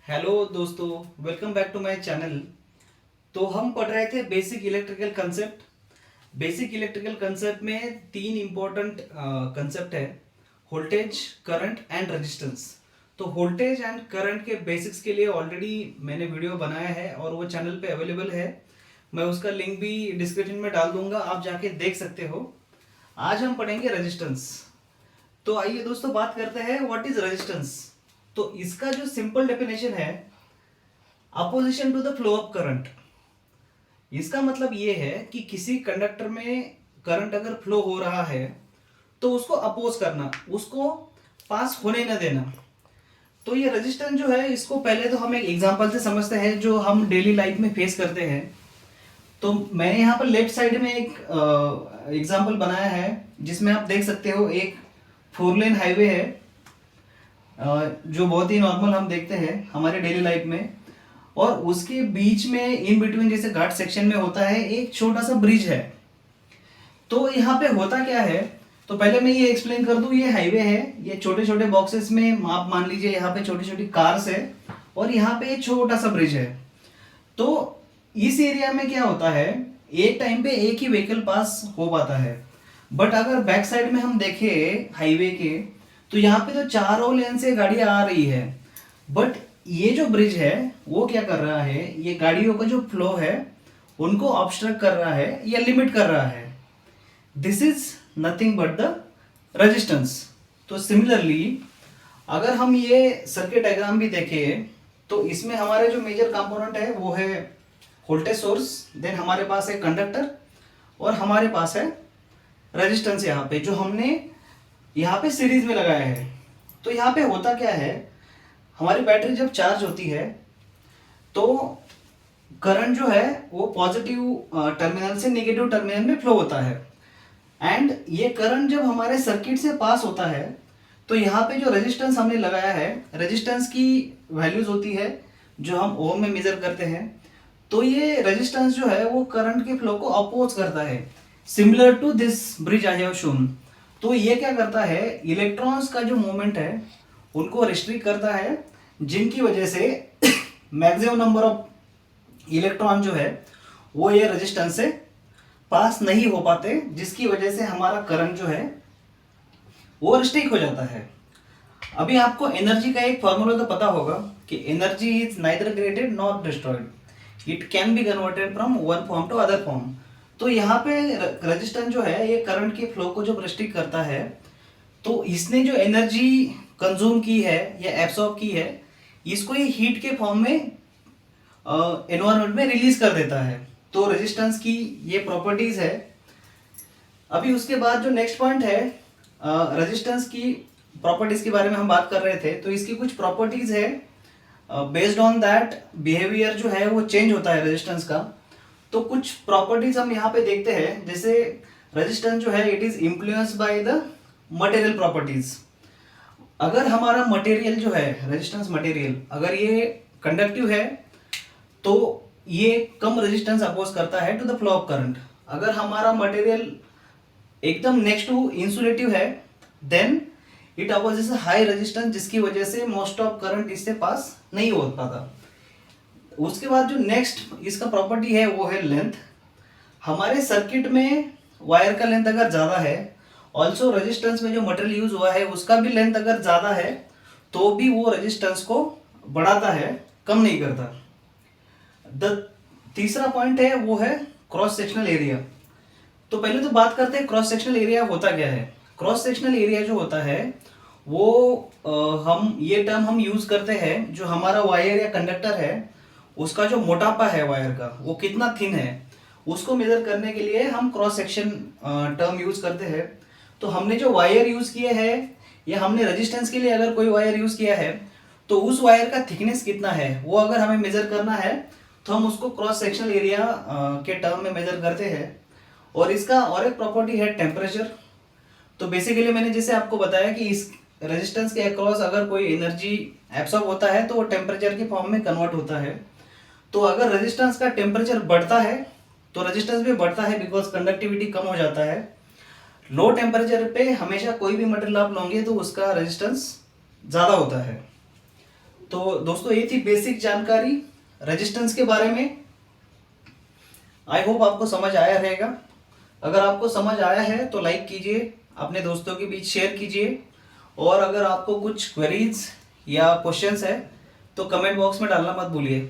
Hello दोस्तों, welcome back to my channel. तो हम पढ़ रहे थे basic electrical concept. Basic electrical concept में तीन इम्पोर्टेंट कंसेप्ट है: वोल्टेज, करंट एंड रेजिस्टेंस। तो वोल्टेज एंड करंट के बेसिक्स के लिए ऑलरेडी मैंने वीडियो बनाया है और वो चैनल पे अवेलेबल है। मैं उसका लिंक भी डिस्क्रिप्शन में डाल दूंगा, आप जाके देख सकते हो। आज हम पढ़ेंगे रेजिस्टेंस। तो आइए दोस्तों बात करते हैं व्हाट इज रेजिस्टेंस। तो इसका जो सिंपल डेफिनेशन है, opposition to the flow of current. इसका मतलब ये है कि किसी कंडक्टर में करंट अगर फ्लो हो रहा है तो उसको अपोज करना, उसको पास होने न देना। तो ये रेजिस्टेंस जो है, इसको पहले तो हम एक एग्जांपल से समझते हैं जो हम डेली लाइफ में फेस करते हैं। तो मैंने यहाँ पर लेफ्ट साइड में एक एग्जांपल बनाया है जिसमें आप देख सकते हो एक 4 लेन हाईवे है, जो बहुत ही नॉर्मल हम देखते हैं हमारे डेली लाइफ में। और उसके बीच में इन बिटवीन जैसे घाट सेक्शन में होता है एक छोटा सा ब्रिज है। तो यहाँ पे होता क्या है, तो पहले मैं ये एक्सप्लेन कर दूं। ये हाईवे है, ये छोटे छोटे बॉक्सेस में आप मान लीजिए यहाँ पे छोटी छोटी कार्स है और यहाँ पे एक छोटा सा ब्रिज है। तो इस एरिया में क्या होता है, एक टाइम पे एक ही व्हीकल पास हो पाता है। बट अगर बैक साइड में हम देखें हाईवे के, तो यहाँ पे तो चारों लेन से गाड़ियां आ रही है। बट ये जो ब्रिज है वो क्या कर रहा है, ये गाड़ियों का जो फ्लो है उनको ऑब्स्ट्रक्ट कर रहा है या लिमिट कर रहा है। This is nothing but the resistance. तो सिमिलरली अगर हम ये सर्किट डायग्राम भी देखें, तो इसमें हमारे जो मेजर कंपोनेंट है वो है वोल्टेज सोर्स, देन हमारे पास है कंडक्टर और हमारे पास है रेजिस्टेंस यहाँ पे, जो हमने यहाँ पे सीरीज में लगाया है। तो यहाँ पे होता क्या है, हमारी बैटरी जब चार्ज होती है तो करंट जो है वो पॉजिटिव टर्मिनल से नेगेटिव टर्मिनल में फ्लो होता है। एंड ये करंट जब हमारे सर्किट से पास होता है तो यहाँ पे जो रेजिस्टेंस हमने लगाया है, रेजिस्टेंस की वैल्यूज होती है जो हम ओम में मेजर करते हैं। तो ये रेजिस्टेंस जो है वो करंट के फ्लो को अपोज करता है, similar to this bridge I have shown. तो ये क्या करता है, इलेक्ट्रॉन्स का जो मूवमेंट है उनको रिस्ट्रिक्ट करता है, जिनकी वजह से मैक्सिमम नंबर ऑफ इलेक्ट्रॉन जो है वो ये रेजिस्टेंस से पास नहीं हो पाते, जिसकी वजह से हमारा करंट जो है वो रिस्ट्रिक्ट हो जाता है। अभी आपको एनर्जी का एक फॉर्मूला तो पता होगा कि energy is neither created not destroyed, it can be converted from one form to other form. तो यहाँ पे रेजिस्टेंस जो है ये करंट के फ्लो को जब रिस्ट्रिक्ट करता है, तो इसने जो एनर्जी कंज्यूम की है या एब्सॉर्ब की है, इसको ये हीट के फॉर्म में एनवायरनमेंट में रिलीज कर देता है। तो रेजिस्टेंस की ये प्रॉपर्टीज है। अभी उसके बाद जो नेक्स्ट पॉइंट है, रेजिस्टेंस की प्रॉपर्टीज के बारे में हम बात कर रहे थे। तो इसकी कुछ प्रॉपर्टीज है, बेस्ड ऑन दैट बिहेवियर जो है वो चेंज होता है रेजिस्टेंस का। तो कुछ प्रॉपर्टीज हम यहाँ पे देखते हैं, जैसे रेजिस्टेंस जो है it is influenced by the material properties. अगर हमारा मटेरियल जो है, रेजिस्टेंस मटेरियल अगर ये कंडक्टिव है तो ये कम रेजिस्टेंस अपोज करता है to the flow of current. अगर हमारा मटेरियल एकदम नेक्स्ट टू इंसुलेटिव है, then it opposes high resistance, जिसकी वजह से मोस्ट ऑफ करंट इससे पास नहीं हो पाता। उसके बाद जो नेक्स्ट इसका प्रॉपर्टी है वो है लेंथ। हमारे सर्किट में वायर का लेंथ अगर ज़्यादा है, ऑल्सो रेजिस्टेंस में जो मटेरियल यूज हुआ है उसका भी लेंथ अगर ज़्यादा है, तो भी वो रेजिस्टेंस को बढ़ाता है, कम नहीं करता। तीसरा पॉइंट है वो है क्रॉस सेक्शनल एरिया। तो पहले तो बात करते हैं क्रॉस सेक्शनल एरिया होता क्या है। क्रॉस सेक्शनल एरिया जो होता है वो हम ये टर्म हम यूज करते हैं, जो हमारा वायर या कंडक्टर है उसका जो मोटापा है वायर का वो कितना थिन है, उसको मेजर करने के लिए हम क्रॉस सेक्शन टर्म यूज करते हैं। तो हमने जो वायर यूज किए हैं या हमने रेजिस्टेंस के लिए अगर कोई वायर यूज किया है, तो उस वायर का थिकनेस कितना है वो अगर हमें मेजर करना है तो हम उसको क्रॉस सेक्शनल एरिया के टर्म में मेजर करते हैं। और इसका और एक प्रॉपर्टी है टेम्परेचर। तो बेसिकली मैंने जैसे आपको बताया कि इस रेजिस्टेंस के अक्रॉस अगर कोई एनर्जी एब्सॉर्ब होता है तो वो टेम्परेचर के फॉर्म में कन्वर्ट होता है। तो अगर रेजिस्टेंस का टेम्परेचर बढ़ता है तो रेजिस्टेंस भी बढ़ता है, बिकॉज कंडक्टिविटी कम हो जाता है। लो टेम्परेचर पे हमेशा कोई भी मटेरियल आप लोगे तो उसका रेजिस्टेंस ज़्यादा होता है। तो दोस्तों ये थी बेसिक जानकारी रेजिस्टेंस के बारे में। आई होप आपको समझ आया रहेगा। अगर आपको समझ आया है तो लाइक कीजिए, अपने दोस्तों के बीच शेयर कीजिए, और अगर आपको कुछ क्वेरीज या क्वेश्चंस है तो कमेंट बॉक्स में डालना मत भूलिए।